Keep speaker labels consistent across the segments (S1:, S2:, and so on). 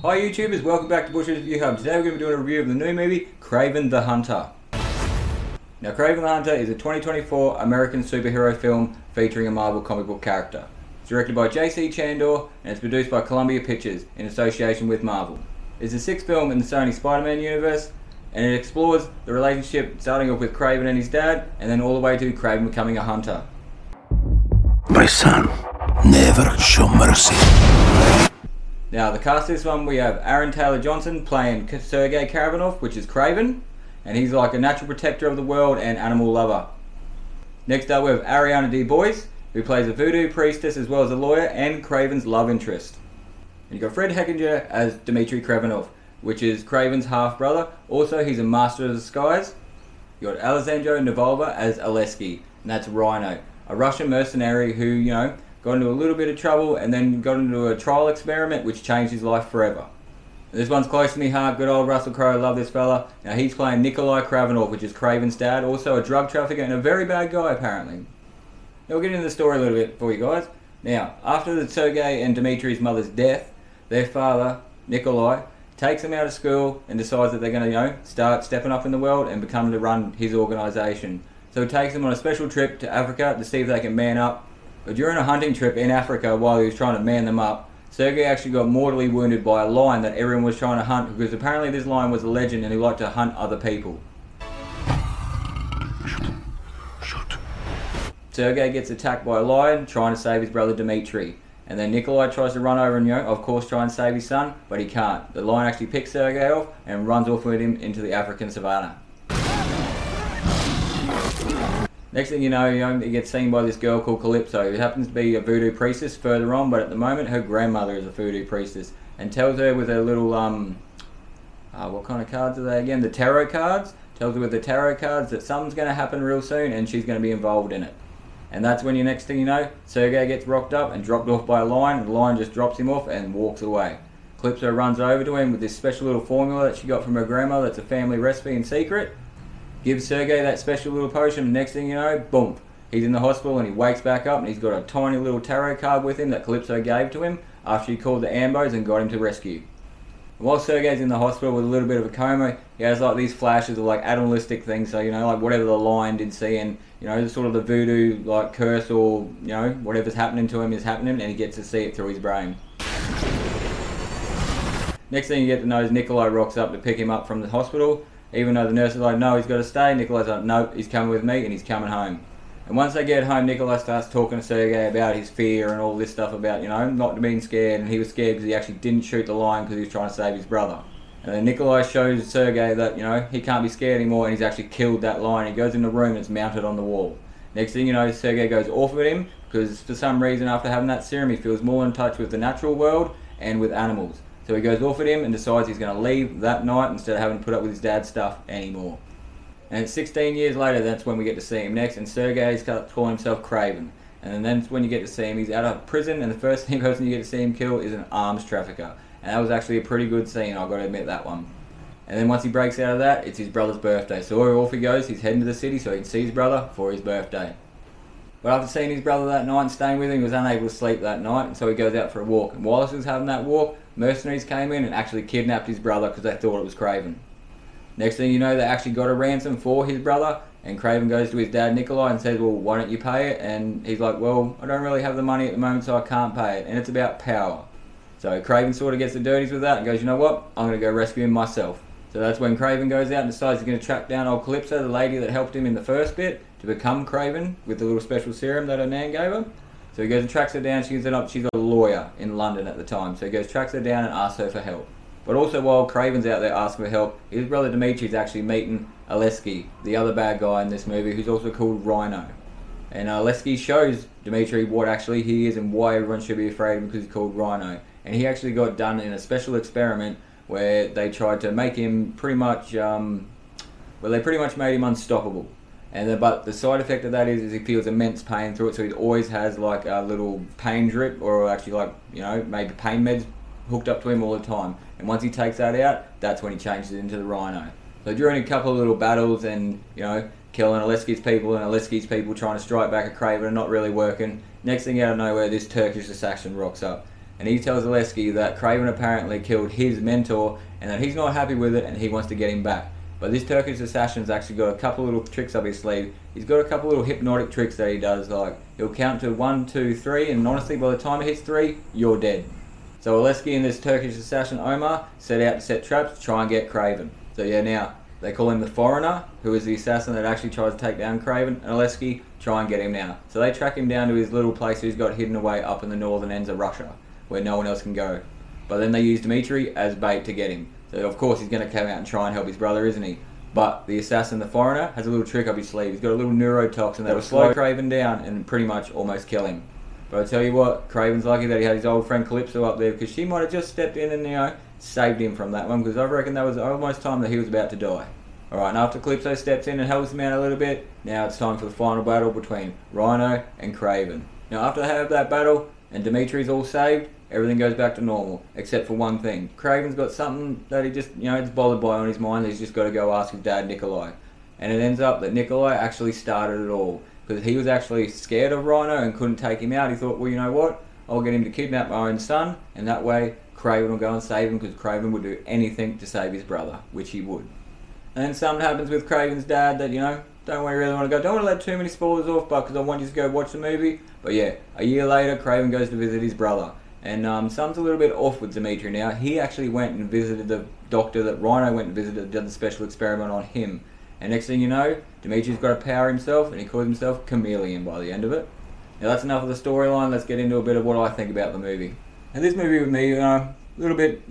S1: Hi YouTubers, welcome back to Bush's Review Hub. Today we're going to be doing a review of the new movie, Kraven the Hunter. Now Kraven the Hunter is a 2024 American superhero film featuring a Marvel comic book character. It's directed by J.C. Chandor and it's produced by Columbia Pictures in association with Marvel. It's the sixth film in the Sony Spider-Man universe and it explores the relationship starting off with Kraven and his dad and then all the way to Kraven becoming a hunter.
S2: My son, never show mercy.
S1: Now the cast of this one, we have Aaron Taylor Johnson playing Sergei Karavanov, which is Kraven, and he's like a natural protector of the world and animal lover. Next up we have Ariana DeBois, who plays a voodoo priestess as well as a lawyer and Kraven's love interest. And you've got Fred Heckinger as Dmitry Kravanov, which is Kraven's half-brother. Also he's a master of disguise. You've got Alessandro Nivolva as Aleksei, and that's Rhino, a Russian mercenary who, got into a little bit of trouble and then got into a trial experiment which changed his life forever. And this one's close to me heart, good old Russell Crowe, I love this fella. Now he's playing Nikolai Kravanov, which is Kraven's dad, also a drug trafficker and a very bad guy apparently. Now we'll get into the story a little bit for you guys. Now, after the Sergei and Dmitry's mother's death, their father, Nikolai, takes them out of school and decides that they're going to, start stepping up in the world and become to run his organisation. So he takes them on a special trip to Africa to see if they can man up. But during a hunting trip in Africa, while he was trying to man them up, Sergei actually got mortally wounded by a lion that everyone was trying to hunt because apparently this lion was a legend and he liked to hunt other people.
S2: Shoot.
S1: Sergei gets attacked by a lion trying to save his brother Dmitry. And then Nikolai tries to run over and, of course, try and save his son, but he can't. The lion actually picks Sergei off and runs off with him into the African savannah. Next thing you know, he gets seen by this girl called Calypso, who happens to be a voodoo priestess further on, but at the moment her grandmother is a voodoo priestess, and tells her with her little, what kind of cards are they again? The tarot cards. Tells her with the tarot cards that something's going to happen real soon and she's going to be involved in it. And that's when next thing you know, Sergei gets rocked up and dropped off by a lion, and the lion just drops him off and walks away. Calypso runs over to him with this special little formula that she got from her grandmother that's a family recipe and secret. Gives Sergei that special little potion, and next thing you know, boom, he's in the hospital and he wakes back up and he's got a tiny little tarot card with him that Calypso gave to him after he called the Ambos and got him to rescue. And while Sergei's in the hospital with a little bit of a coma, he has like these flashes of like animalistic things, so like whatever the lion did see and sort of the voodoo like curse or whatever's happening to him is happening and he gets to see it through his brain. Next thing you get to know is Nikolai rocks up to pick him up from the hospital. Even though the nurse is like, no, he's got to stay, Nikolai's like, no, he's coming with me and he's coming home. And once they get home, Nikolai starts talking to Sergei about his fear and all this stuff about, not being scared, and he was scared because he actually didn't shoot the lion because he was trying to save his brother. And then Nikolai shows Sergei that, he can't be scared anymore and he's actually killed that lion. He goes in the room and it's mounted on the wall. Next thing you know, Sergei goes off of him because for some reason after having that serum he feels more in touch with the natural world and with animals. So he goes off at him and decides he's going to leave that night instead of having to put up with his dad's stuff anymore. And it's 16 years later, that's when we get to see him next, and Sergei's calling himself Kraven. And then that's when you get to see him, he's out of prison, and the first person you get to see him kill is an arms trafficker. And that was actually a pretty good scene, I've got to admit that one. And then once he breaks out of that, it's his brother's birthday. So off he goes, he's heading to the city so he can see his brother for his birthday. But after seeing his brother that night and staying with him, he was unable to sleep that night, and so he goes out for a walk. And while he was having that walk, mercenaries came in and actually kidnapped his brother because they thought it was Kraven. Next thing you know, they actually got a ransom for his brother, and Kraven goes to his dad Nikolai and says, well, why don't you pay it? And he's like, well, I don't really have the money at the moment, so I can't pay it. And it's about power. So Kraven sort of gets the dirties with that and goes, you know what, I'm going to go rescue him myself. So that's when Kraven goes out and decides he's going to track down old Calypso, the lady that helped him in the first bit, to become Kraven with the little special serum that her nan gave him. So he goes and tracks her down. She's a lawyer in London at the time. So he goes, tracks her down and asks her for help. But also while Kraven's out there asking for help, his brother Dmitry's actually meeting Aleksei, the other bad guy in this movie, who's also called Rhino. And Aleksei shows Dmitry what actually he is and why everyone should be afraid of him because he's called Rhino. And he actually got done in a special experiment where they tried to make him pretty much, they pretty much made him unstoppable. But the side effect of that is he feels immense pain through it, so he always has like a little pain drip or actually maybe pain meds hooked up to him all the time. And once he takes that out, that's when he changes it into the Rhino. So during a couple of little battles and, killing Aleskei's people and Aleskei's people trying to strike back at Kraven and not really working, next thing out of nowhere, this Turkish assassin rocks up. and he tells Oleski that Craven apparently killed his mentor and that he's not happy with it and he wants to get him back. But this Turkish assassin's actually got a couple little tricks up his sleeve. He's got a couple little hypnotic tricks that he does, like he'll count to 1, 2, 3, and honestly by the time it hits 3, you're dead. So Oleski and this Turkish assassin Omar set out to set traps to try and get Craven. So yeah, now they call him the Foreigner, who is the assassin that actually tries to take down Craven, and Oleski try and get him now. So they track him down to his little place he's got hidden away up in the northern ends of Russia, where no one else can go. But then they use Dmitri as bait to get him. So of course he's going to come out and try and help his brother, isn't he? But the assassin, the Foreigner, has a little trick up his sleeve. He's got a little neurotoxin that will slow Craven down and pretty much almost kill him. But I tell you what, Craven's lucky that he had his old friend Calypso up there, because she might have just stepped in and, saved him from that one, because I reckon that was almost time that he was about to die. Alright, and after Calypso steps in and helps him out a little bit, now it's time for the final battle between Rhino and Craven. Now after they have that battle, and Dimitri's all saved, everything goes back to normal, except for one thing. Craven's got something that he just, it's bothered by on his mind that he's just got to go ask his dad, Nikolai. And it ends up that Nikolai actually started it all, because he was actually scared of Rhino and couldn't take him out. He thought, well, you know what? I'll get him to kidnap my own son, and that way Craven will go and save him, because Craven would do anything to save his brother, which he would. And then something happens with Craven's dad that, don't really want to go. Don't want to let too many spoilers off, but because I want you to go watch the movie. But yeah, a year later, Craven goes to visit his brother. And something's a little bit off with Dimitri now. He actually went and visited the doctor that Rhino went and visited, did the special experiment on him. And next thing you know, Dimitri's got a power himself, and he calls himself Chameleon by the end of it. Now that's enough of the storyline. Let's get into a bit of what I think about the movie. And this movie with me, a little bit,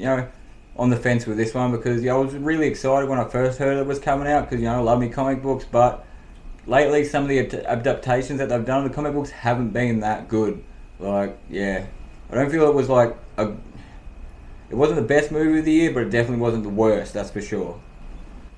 S1: on the fence with this one, because I was really excited when I first heard it was coming out, because I love me comic books, but lately some of the adaptations that they've done of the comic books haven't been that good. I don't feel it was it wasn't the best movie of the year, but it definitely wasn't the worst, that's for sure.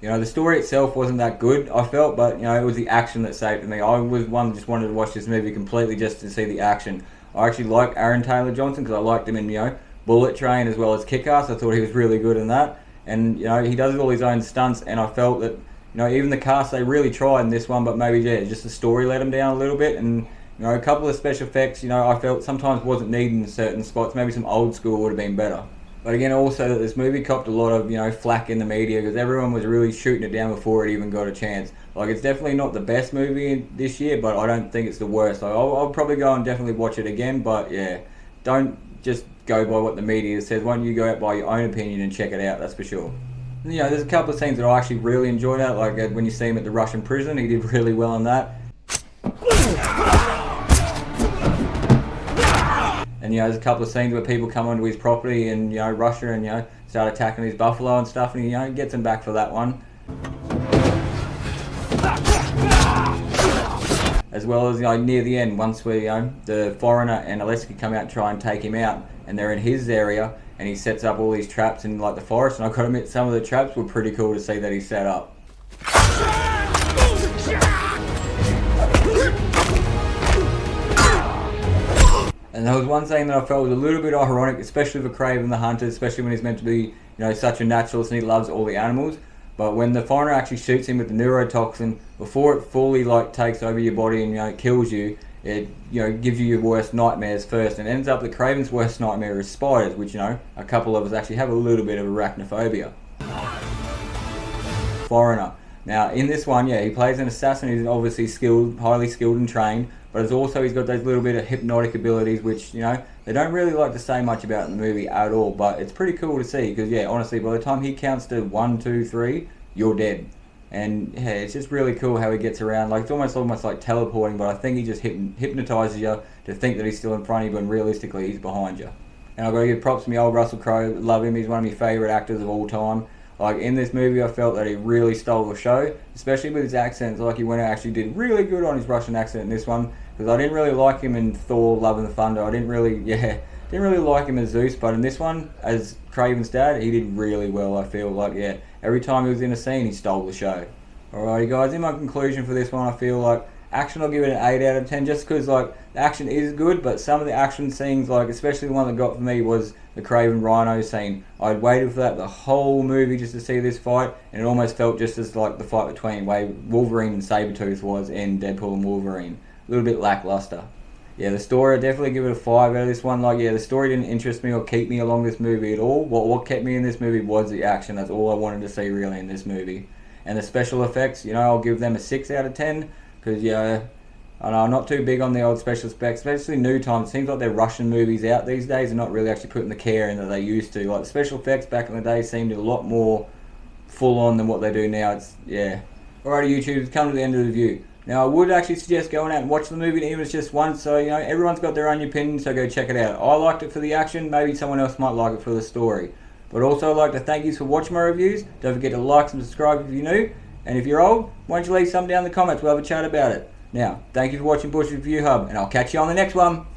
S1: The story itself wasn't that good, I felt, but it was the action that saved me. I was one that just wanted to watch this movie completely just to see the action. I actually like Aaron Taylor Johnson, because I liked him in Bullet Train as well as Kick-Ass. I thought he was really good in that, and he does all his own stunts, and I felt that even the cast, they really tried in this one, but maybe just the story let them down a little bit, and a couple of special effects I felt sometimes wasn't needed in certain spots. Maybe some old school would have been better. But again, also that this movie copped a lot of flack in the media, because everyone was really shooting it down before it even got a chance. It's definitely not the best movie this year, but I don't think it's the worst. I'll probably go and definitely watch it again, but yeah, don't just go by what the media says. Why don't you go out by your own opinion and check it out, that's for sure. And, there's a couple of scenes that I actually really enjoyed out, like when you see him at the Russian prison, he did really well on that. And there's a couple of scenes where people come onto his property in Russia and start attacking his buffalo and stuff, and he gets him back for that one. As well as near the end, once where the Foreigner and Oleski come out and try and take him out, and they're in his area, and he sets up all these traps in the forest. And I've got to admit, some of the traps were pretty cool to see that he set up. And there was one thing that I felt was a little bit ironic, especially for Craven the Hunter, especially when he's meant to be, such a naturalist and he loves all the animals. But when the Foreigner actually shoots him with the neurotoxin, before it fully takes over your body and kills you, it gives you your worst nightmares first, and ends up that Craven's worst nightmare is spiders, which a couple of us actually have a little bit of arachnophobia. Foreigner. Now in this one, he plays an assassin who's obviously highly skilled and trained, but he's got those little bit of hypnotic abilities, which they don't really like to say much about in the movie at all. But it's pretty cool to see, because honestly, by the time he counts to 1, 2, 3, you're dead. And it's just really cool how he gets around. It's almost like teleporting, but I think he just hypnotizes you to think that he's still in front of you when realistically he's behind you. And I've got to give props to me old Russell Crowe. Love him. He's one of my favourite actors of all time. In this movie, I felt that he really stole the show, especially with his accents. He went and actually did really good on his Russian accent in this one, because I didn't really like him in Thor: Love and Thunder. I didn't really like him as Zeus, but in this one, as Craven's dad, he did really well. I feel every time he was in a scene, he stole the show. Alrighty guys, in my conclusion for this one, I feel action, I'll give it an 8 out of 10, just because the action is good, but some of the action scenes, especially the one that got for me was the Craven Rhino scene. I'd waited for that the whole movie just to see this fight, and it almost felt just as the fight between Wolverine and Sabretooth was in Deadpool and Wolverine. A little bit lackluster. Yeah, the story, I definitely give it a 5 out of this one. Like, yeah, the story didn't interest me or keep me along this movie at all. What kept me in this movie was the action. That's all I wanted to see really in this movie. And the special effects, you know, I'll give them a 6 out of 10. Because, yeah, I know I'm not too big on the old special effects, especially new times. It seems like they're rushing movies out these days and not really actually putting the care in that they used to. Like, the special effects back in the day seemed a lot more full on than what they do now. It's, yeah. Alrighty, YouTube, it's come to the end of the review. Now, I would actually suggest going out and watching the movie, even if it's just once, so, you know, everyone's got their own opinion, so go check it out. I liked it for the action, maybe someone else might like it for the story. But also, I'd like to thank you for watching my reviews. Don't forget to like and subscribe if you're new. And if you're old, why don't you leave something down in the comments, we'll have a chat about it. Now, thank you for watching Bush Review Hub, and I'll catch you on the next one.